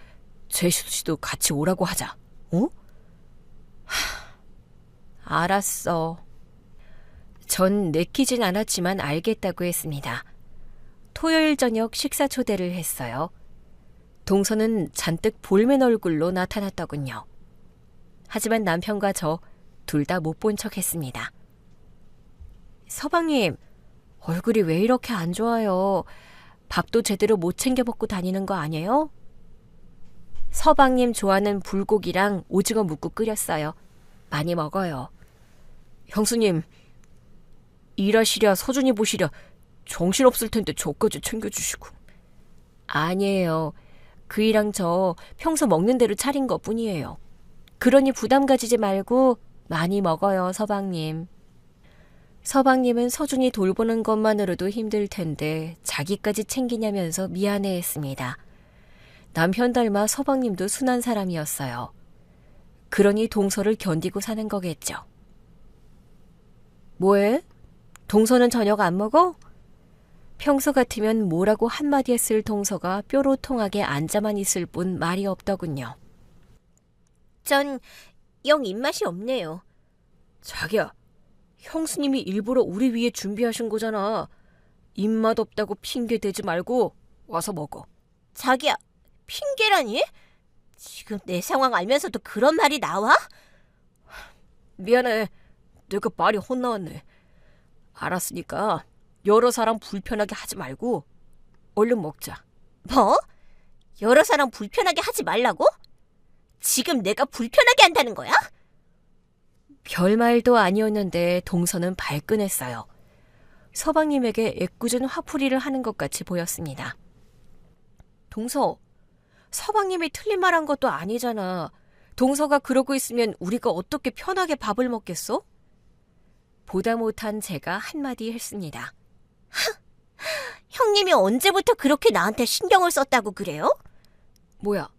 재수씨도 같이 오라고 하자. 어? 알았어. 전 내키진 않았지만 알겠다고 했습니다. 토요일 저녁 식사 초대를 했어요. 동서는 잔뜩 볼멘 얼굴로 나타났더군요. 하지만 남편과 저 둘 다 못 본 척했습니다. 서방님, 얼굴이 왜 이렇게 안 좋아요? 밥도 제대로 못 챙겨 먹고 다니는 거 아니에요? 서방님 좋아하는 불고기랑 오징어 묵국 끓였어요. 많이 먹어요. 형수님, 일하시랴 서준이 보시랴 정신없을 텐데 저까지 챙겨주시고. 아니에요. 그이랑 저 평소 먹는 대로 차린 것뿐이에요. 그러니 부담 가지지 말고 많이 먹어요, 서방님. 서방님은 서준이 돌보는 것만으로도 힘들 텐데 자기까지 챙기냐면서 미안해했습니다. 남편 닮아 서방님도 순한 사람이었어요. 그러니 동서를 견디고 사는 거겠죠. 뭐해? 동서는 저녁 안 먹어? 평소 같으면 뭐라고 한마디 했을 동서가 뾰로통하게 앉아만 있을 뿐 말이 없더군요. 전 영 입맛이 없네요. 자기야, 형수님이 일부러 우리 위해 준비하신 거잖아. 입맛 없다고 핑계 대지 말고 와서 먹어. 자기야, 핑계라니? 지금 내 상황 알면서도 그런 말이 나와? 미안해. 내가 말이 헛나왔네. 알았으니까 여러 사람 불편하게 하지 말고 얼른 먹자. 뭐? 여러 사람 불편하게 하지 말라고? 지금 내가 불편하게 한다는 거야? 별말도 아니었는데 동서는 발끈했어요. 서방님에게 애꿎은 화풀이를 하는 것 같이 보였습니다. 동서, 서방님이 틀린 말 한 것도 아니잖아. 동서가 그러고 있으면 우리가 어떻게 편하게 밥을 먹겠어? 보다 못한 제가 한마디 했습니다. 형님이 언제부터 그렇게 나한테 신경을 썼다고 그래요? 뭐야,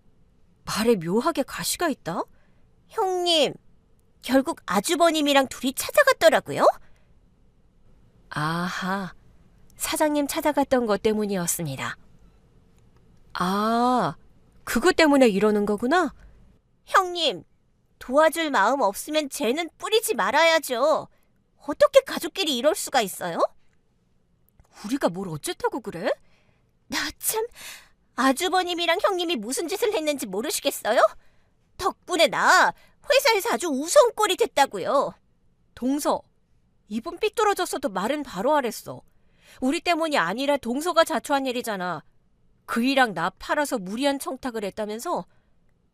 말에 묘하게 가시가 있다? 형님, 결국 아주버님이랑 둘이 찾아갔더라고요? 아하, 사장님 찾아갔던 것 때문이었습니다. 아, 그것 때문에 이러는 거구나? 형님, 도와줄 마음 없으면 쟤는 뿌리지 말아야죠. 어떻게 가족끼리 이럴 수가 있어요? 우리가 뭘 어쨌다고 그래? 나 참, 아주버님이랑 형님이 무슨 짓을 했는지 모르시겠어요? 덕분에 나 회사에서 아주 우스운 꼴이 됐다고요. 동서, 입은 삐뚤어졌어도 말은 바로 하랬어. 우리 때문이 아니라 동서가 자초한 일이잖아. 그이랑 나 팔아서 무리한 청탁을 했다면서?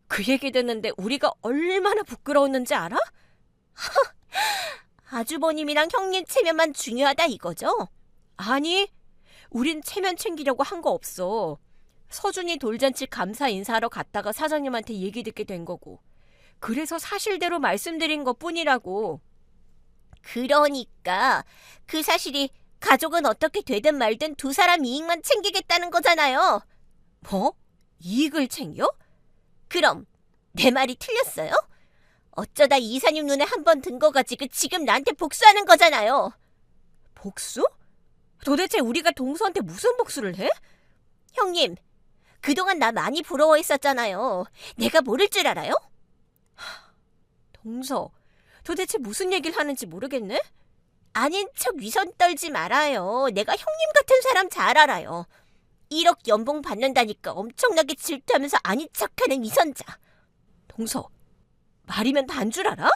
그 얘기 듣는데 우리가 얼마나 부끄러웠는지 알아? 아주버님이랑 형님 체면만 중요하다 이거죠? 아니, 우린 체면 챙기려고 한 거 없어. 서준이 돌잔치 감사 인사하러 갔다가 사장님한테 얘기 듣게 된 거고. 그래서 사실대로 말씀드린 것뿐이라고. 그러니까 그 사실이 가족은 어떻게 되든 말든 두 사람 이익만 챙기겠다는 거잖아요. 뭐? 이익을 챙겨? 그럼 내 말이 틀렸어요? 어쩌다 이사님 눈에 한 번 든 거 가지고 지금 나한테 복수하는 거잖아요. 복수? 도대체 우리가 동서한테 무슨 복수를 해? 형님, 그동안 나 많이 부러워했었잖아요. 내가 모를 줄 알아요? 동서, 도대체 무슨 얘기를 하는지 모르겠네? 아닌 척 위선 떨지 말아요. 내가 형님 같은 사람 잘 알아요. 1억 연봉 받는다니까 엄청나게 질투하면서 아닌 척하는 위선자. 동서, 말이면 단 줄 알아?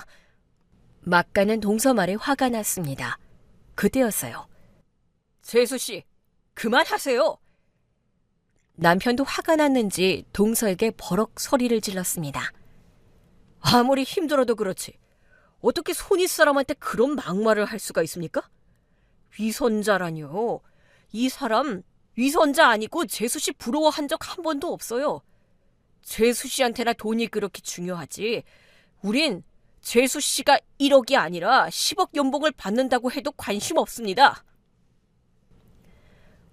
막가는 동서 말에 화가 났습니다. 그때였어요. 재수씨, 그만하세요. 남편도 화가 났는지 동서에게 버럭 소리를 질렀습니다. 아무리 힘들어도 그렇지 어떻게 손윗 사람한테 그런 막말을 할 수가 있습니까? 위선자라뇨. 이 사람 위선자 아니고 재수씨 부러워한 적 한 번도 없어요. 재수씨한테나 돈이 그렇게 중요하지. 우린 재수씨가 1억이 아니라 10억 연봉을 받는다고 해도 관심 없습니다.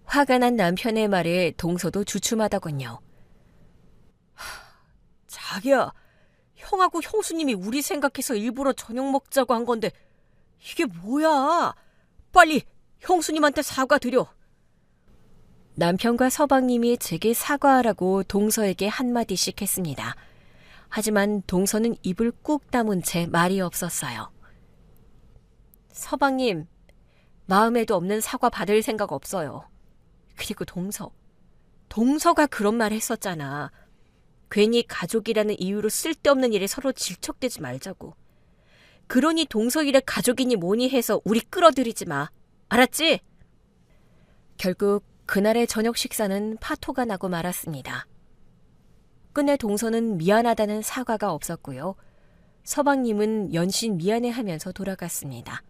화가 난 남편의 말에 동서도 주춤하더군요. 자기야, 형하고 형수님이 우리 생각해서 일부러 저녁 먹자고 한 건데 이게 뭐야? 빨리 형수님한테 사과드려. 남편과 서방님이 제게 사과하라고 동서에게 한마디씩 했습니다. 하지만 동서는 입을 꾹 다문 채 말이 없었어요. 서방님, 마음에도 없는 사과 받을 생각 없어요. 그리고 동서, 동서가 그런 말 했었잖아. 괜히 가족이라는 이유로 쓸데없는 일에 서로 질척대지 말자고. 그러니 동서 일에 가족이니 뭐니 해서 우리 끌어들이지 마. 알았지? 결국 그날의 저녁 식사는 파토가 나고 말았습니다. 끝내 동서는 미안하다는 사과가 없었고요. 서방님은 연신 미안해하면서 돌아갔습니다.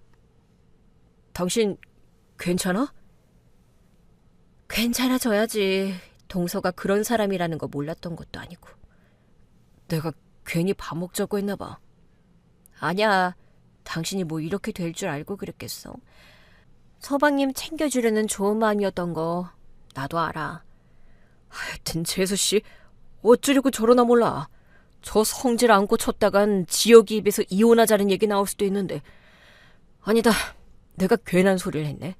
당신 괜찮아? 괜찮아져야지. 동서가 그런 사람이라는 거 몰랐던 것도 아니고. 내가 괜히 밥 먹자고 했나 봐. 아니야. 당신이 뭐 이렇게 될 줄 알고 그랬겠어. 서방님 챙겨주려는 좋은 마음이었던 거 나도 알아. 하여튼 재수씨 어쩌려고 저러나 몰라. 저 성질 안고 쳤다간 지혁이 입에서 이혼하자는 얘기 나올 수도 있는데. 아니다. 내가 괜한 소리를 했네.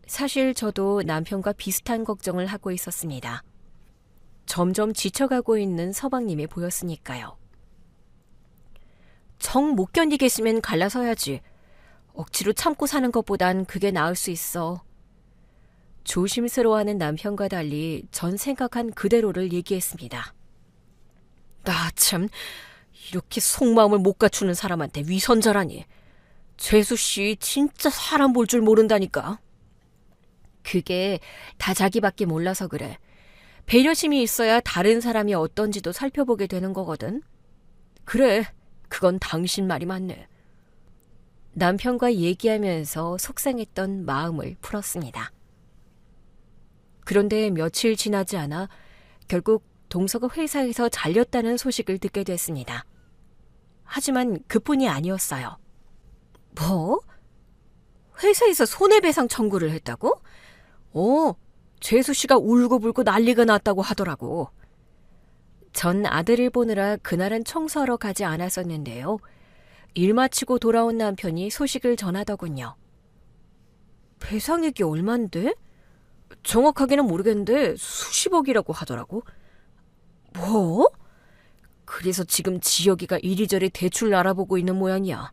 사실 저도 남편과 비슷한 걱정을 하고 있었습니다. 점점 지쳐가고 있는 서방님이 보였으니까요. 정 못 견디겠으면 갈라서야지. 억지로 참고 사는 것보단 그게 나을 수 있어. 조심스러워하는 남편과 달리 전 생각한 그대로를 얘기했습니다. 나 참 이렇게 속마음을 못 갖추는 사람한테 위선자라니. 재수씨 진짜 사람 볼 줄 모른다니까. 그게 다 자기밖에 몰라서 그래. 배려심이 있어야 다른 사람이 어떤지도 살펴보게 되는 거거든. 그래, 그건 당신 말이 맞네. 남편과 얘기하면서 속상했던 마음을 풀었습니다. 그런데 며칠 지나지 않아 결국 동서가 회사에서 잘렸다는 소식을 듣게 됐습니다. 하지만 그뿐이 아니었어요. 뭐? 회사에서 손해배상 청구를 했다고? 재수씨가 울고불고 난리가 났다고 하더라고. 전 아들을 보느라 그날은 청소하러 가지 않았었는데요. 일 마치고 돌아온 남편이 소식을 전하더군요. 배상액이 얼만데? 정확하게는 모르겠는데 수십억이라고 하더라고. 뭐? 그래서 지금 지혁이가 이리저리 대출 알아보고 있는 모양이야.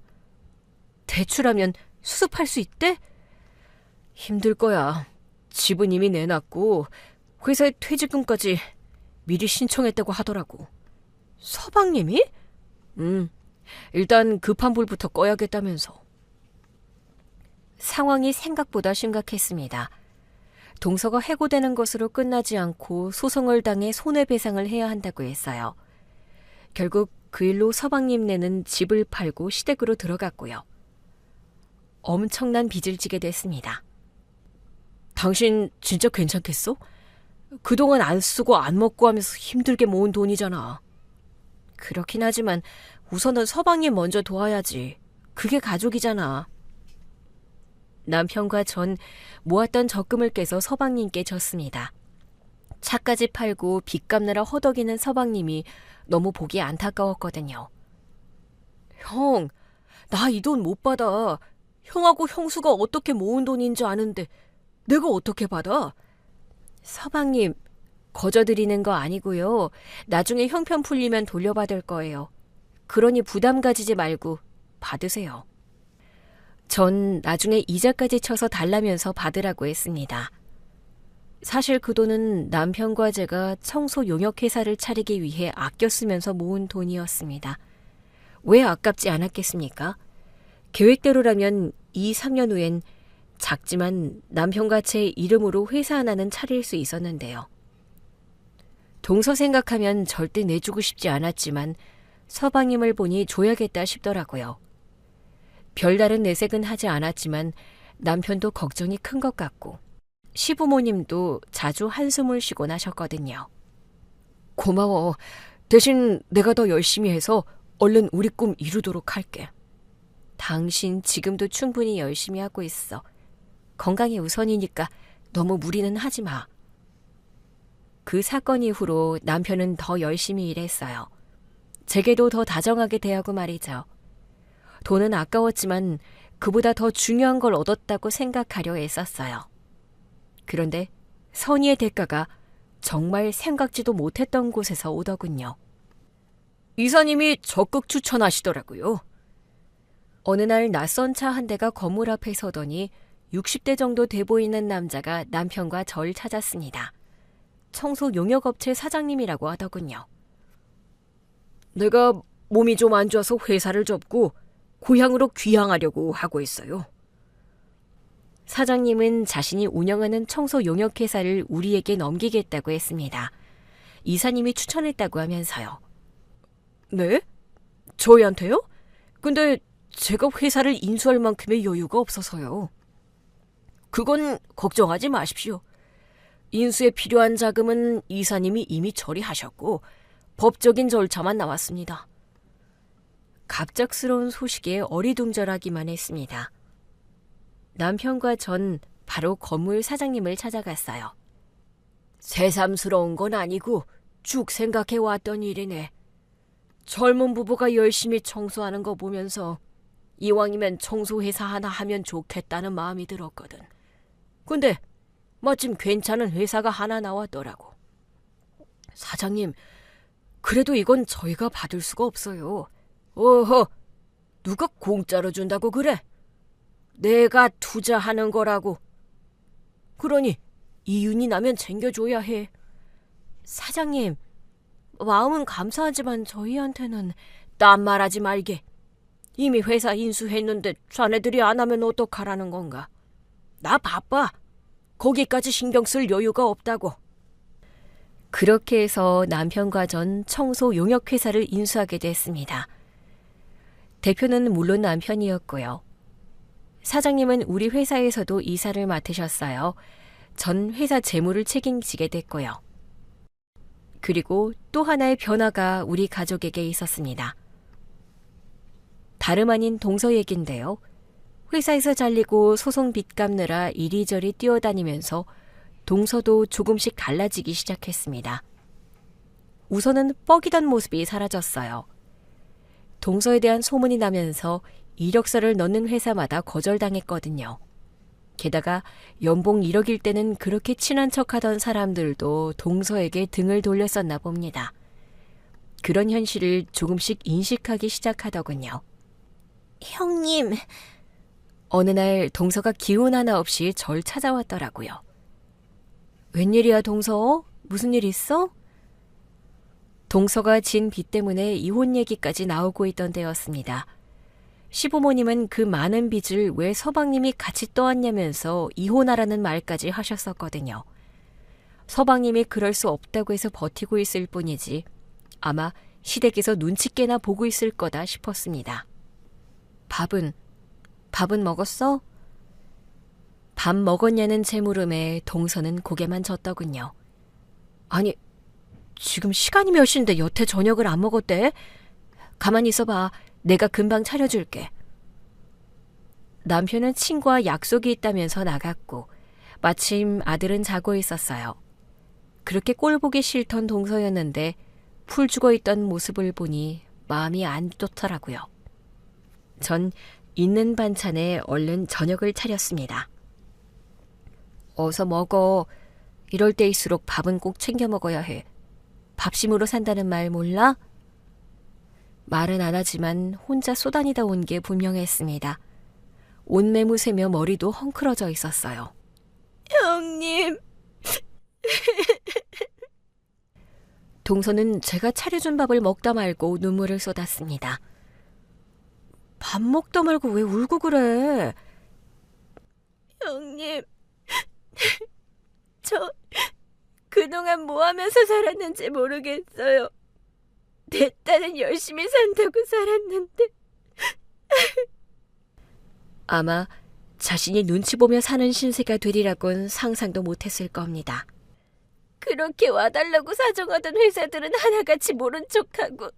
대출하면 수습할 수 있대? 힘들 거야. 집은 이미 내놨고 회사에 퇴직금까지 미리 신청했다고 하더라고. 서방님이? 일단 급한 불부터 꺼야겠다면서. 상황이 생각보다 심각했습니다. 동서가 해고되는 것으로 끝나지 않고 소송을 당해 손해배상을 해야 한다고 했어요. 결국 그 일로 서방님네는 집을 팔고 시댁으로 들어갔고요. 엄청난 빚을 지게 됐습니다. 당신 진짜 괜찮겠어? 그동안 안 쓰고 안 먹고 하면서 힘들게 모은 돈이잖아. 그렇긴 하지만 우선은 서방님 먼저 도와야지. 그게 가족이잖아. 남편과 전 모았던 적금을 깨서 서방님께 졌습니다. 차까지 팔고 빚 갚느라 허덕이는 서방님이 너무 보기 안타까웠거든요. 형, 나 이 돈 못 받아. 형하고 형수가 어떻게 모은 돈인지 아는데 내가 어떻게 받아? 서방님, 거저드리는 거 아니고요. 나중에 형편 풀리면 돌려받을 거예요. 그러니 부담 가지지 말고 받으세요. 전 나중에 이자까지 쳐서 달라면서 받으라고 했습니다. 사실 그 돈은 남편과 제가 청소 용역회사를 차리기 위해 아껴 쓰면서 모은 돈이었습니다. 왜 아깝지 않았겠습니까? 계획대로라면 2, 3년 후엔 작지만 남편과 제 이름으로 회사 하나는 차릴 수 있었는데요. 동서 생각하면 절대 내주고 싶지 않았지만 서방님을 보니 줘야겠다 싶더라고요. 별다른 내색은 하지 않았지만 남편도 걱정이 큰 것 같고 시부모님도 자주 한숨을 쉬곤 하셨거든요. 고마워. 대신 내가 더 열심히 해서 얼른 우리 꿈 이루도록 할게. 당신 지금도 충분히 열심히 하고 있어. 건강이 우선이니까 너무 무리는 하지 마. 그 사건 이후로 남편은 더 열심히 일했어요. 제게도 더 다정하게 대하고 말이죠. 돈은 아까웠지만 그보다 더 중요한 걸 얻었다고 생각하려 애썼어요. 그런데 선의의 대가가 정말 생각지도 못했던 곳에서 오더군요. 이사님이 적극 추천하시더라고요. 어느 날 낯선 차 한 대가 건물 앞에 서더니 60대 정도 돼 보이는 남자가 남편과 절 찾았습니다. 청소 용역업체 사장님이라고 하더군요. 내가 몸이 좀 안 좋아서 회사를 접고 고향으로 귀향하려고 하고 있어요. 사장님은 자신이 운영하는 청소 용역회사를 우리에게 넘기겠다고 했습니다. 이사님이 추천했다고 하면서요. 네? 저희한테요? 근데 제가 회사를 인수할 만큼의 여유가 없어서요. 그건 걱정하지 마십시오. 인수에 필요한 자금은 이사님이 이미 처리하셨고 법적인 절차만 남았습니다. 갑작스러운 소식에 어리둥절하기만 했습니다. 남편과 전 바로 건물 사장님을 찾아갔어요. 새삼스러운 건 아니고 쭉 생각해왔던 일이네. 젊은 부부가 열심히 청소하는 거 보면서 이왕이면 청소회사 하나 하면 좋겠다는 마음이 들었거든. 근데 마침 괜찮은 회사가 하나 나왔더라고. 사장님, 그래도 이건 저희가 받을 수가 없어요. 어허, 누가 공짜로 준다고 그래? 내가 투자하는 거라고. 그러니 이윤이 나면 챙겨줘야 해. 사장님, 마음은 감사하지만 저희한테는 딴 말하지 말게. 이미 회사 인수했는데 자네들이 안 하면 어떡하라는 건가? 나 바빠. 거기까지 신경 쓸 여유가 없다고. 그렇게 해서 남편과 전 청소 용역회사를 인수하게 됐습니다. 대표는 물론 남편이었고요. 사장님은 우리 회사에서도 이사를 맡으셨어요. 전 회사 재무를 책임지게 됐고요. 그리고 또 하나의 변화가 우리 가족에게 있었습니다. 다름 아닌 동서 얘긴데요. 회사에서 잘리고 소송 빚 갚느라 이리저리 뛰어다니면서 동서도 조금씩 달라지기 시작했습니다. 우선은 뻐기던 모습이 사라졌어요. 동서에 대한 소문이 나면서 이력서를 넣는 회사마다 거절당했거든요. 게다가 연봉 1억일 때는 그렇게 친한 척하던 사람들도 동서에게 등을 돌렸었나 봅니다. 그런 현실을 조금씩 인식하기 시작하더군요. 형님, 어느 날 동서가 기운 하나 없이 절 찾아왔더라고요. 웬일이야 동서? 무슨 일 있어? 동서가 진 빚 때문에 이혼 얘기까지 나오고 있던 때였습니다. 시부모님은 그 많은 빚을 왜 서방님이 같이 떠안냐면서 이혼하라는 말까지 하셨었거든요. 서방님이 그럴 수 없다고 해서 버티고 있을 뿐이지 아마 시댁에서 눈치께나 보고 있을 거다 싶었습니다. 밥은 먹었어? 밥 먹었냐는 제 물음에 동서는 고개만 젓더군요. 아니, 지금 시간이 몇 시인데 여태 저녁을 안 먹었대? 가만히 있어봐. 내가 금방 차려줄게. 남편은 친구와 약속이 있다면서 나갔고 마침 아들은 자고 있었어요. 그렇게 꼴보기 싫던 동서였는데 풀 죽어있던 모습을 보니 마음이 안 좋더라고요. 전 있는 반찬에 얼른 저녁을 차렸습니다. 어서 먹어. 이럴 때일수록 밥은 꼭 챙겨 먹어야 해. 밥심으로 산다는 말 몰라? 말은 안 하지만 혼자 쏘다니다 온 게 분명했습니다. 옷매무새며 머리도 헝클어져 있었어요. 형님. 동서는 제가 차려준 밥을 먹다 말고 눈물을 쏟았습니다. 밥 먹다 말고 왜 울고 그래? 형님, 저 그동안 뭐 하면서 살았는지 모르겠어요. 내 딸은 열심히 산다고 살았는데. 아마 자신이 눈치 보며 사는 신세가 되리라곤 상상도 못했을 겁니다. 그렇게 와달라고 사정하던 회사들은 하나같이 모른 척하고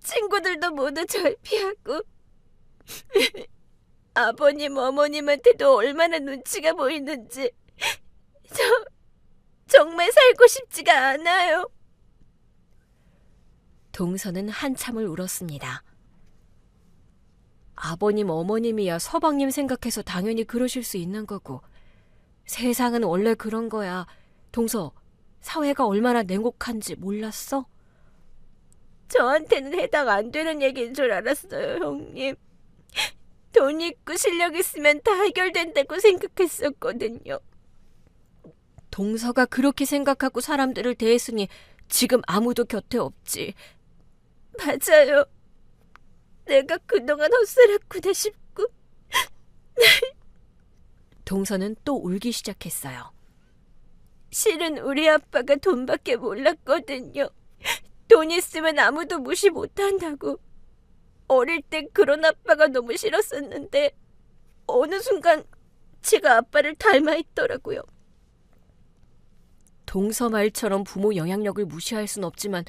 친구들도 모두 절 피하고 아버님, 어머님한테도 얼마나 눈치가 보이는지 정말 살고 싶지가 않아요. 동서는 한참을 울었습니다. 아버님, 어머님이야 서방님 생각해서 당연히 그러실 수 있는 거고 세상은 원래 그런 거야. 동서, 사회가 얼마나 냉혹한지 몰랐어? 저한테는 해당 안 되는 얘기인 줄 알았어요, 형님. 돈 있고 실력 있으면 다 해결된다고 생각했었거든요. 동서가 그렇게 생각하고 사람들을 대했으니 지금 아무도 곁에 없지. 맞아요. 내가 그동안 헛살았구나 싶고. 동서는 또 울기 시작했어요. 실은 우리 아빠가 돈밖에 몰랐거든요. 돈 있으면 아무도 무시 못한다고. 어릴 땐 그런 아빠가 너무 싫었었는데 어느 순간 제가 아빠를 닮아 있더라고요. 동서 말처럼 부모 영향력을 무시할 순 없지만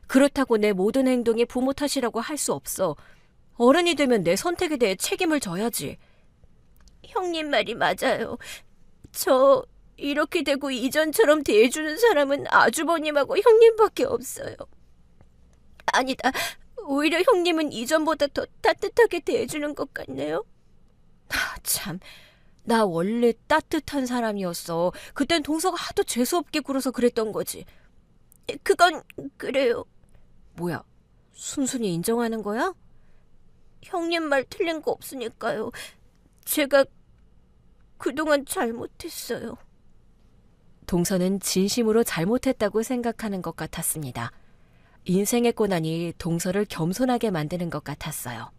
그렇다고 내 모든 행동이 부모 탓이라고 할 수 없어. 어른이 되면 내 선택에 대해 책임을 져야지. 형님 말이 맞아요. 저 이렇게 되고 이전처럼 대해주는 사람은 아주버님하고 형님밖에 없어요. 아니다. 오히려 형님은 이전보다 더 따뜻하게 대해주는 것 같네요. 참, 나 원래 따뜻한 사람이었어. 그땐 동서가 하도 재수없게 굴어서 그랬던 거지. 그건 그래요. 뭐야, 순순히 인정하는 거야? 형님 말 틀린 거 없으니까요. 제가 그동안 잘못했어요. 동서는 진심으로 잘못했다고 생각하는 것 같았습니다. 인생의 고난이 동서를 겸손하게 만드는 것 같았어요.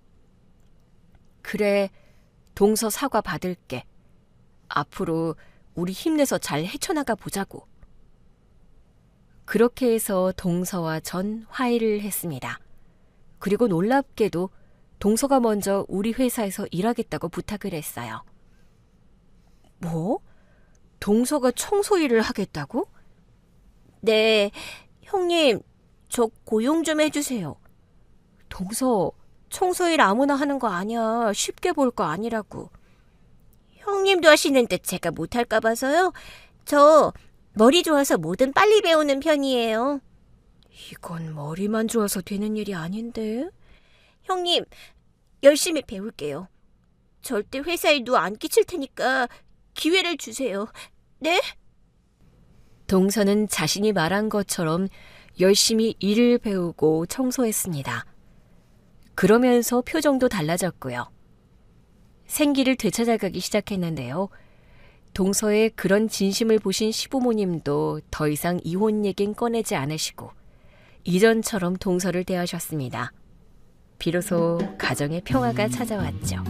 그래, 동서 사과 받을게. 앞으로 우리 힘내서 잘 헤쳐나가 보자고. 그렇게 해서 동서와 전 화해를 했습니다. 그리고 놀랍게도 동서가 먼저 우리 회사에서 일하겠다고 부탁을 했어요. 뭐? 동서가 청소 일을 하겠다고? 네, 형님, 저 고용 좀 해주세요. 동서, 청소일 아무나 하는 거 아니야. 쉽게 볼 거 아니라고. 형님도 하시는데 제가 못할까 봐서요. 저 머리 좋아서 뭐든 빨리 배우는 편이에요. 이건 머리만 좋아서 되는 일이 아닌데. 형님, 열심히 배울게요. 절대 회사에 누 안 끼칠 테니까 기회를 주세요. 네? 동서는 자신이 말한 것처럼 열심히 일을 배우고 청소했습니다. 그러면서 표정도 달라졌고요. 생기를 되찾아가기 시작했는데요. 동서의 그런 진심을 보신 시부모님도 더 이상 이혼 얘긴 꺼내지 않으시고 이전처럼 동서를 대하셨습니다. 비로소 가정의 평화가 찾아왔죠.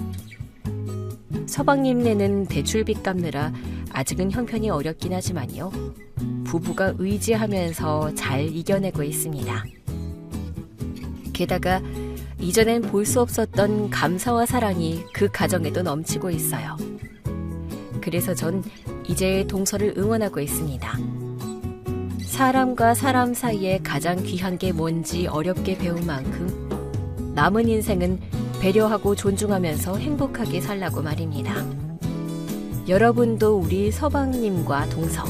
서방님네는 대출빚 갚느라 아직은 형편이 어렵긴 하지만요. 부부가 의지하면서 잘 이겨내고 있습니다. 게다가 이전엔 볼 수 없었던 감사와 사랑이 그 가정에도 넘치고 있어요. 그래서 전 이제 동서를 응원하고 있습니다. 사람과 사람 사이에 가장 귀한 게 뭔지 어렵게 배운 만큼 남은 인생은 배려하고 존중하면서 행복하게 살라고 말입니다. 여러분도 우리 서방님과 동서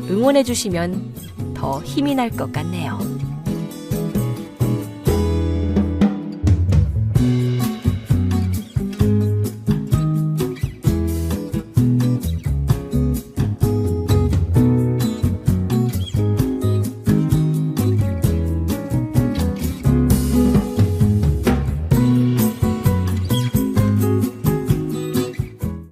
응원해 주시면 더 힘이 날 것 같네요.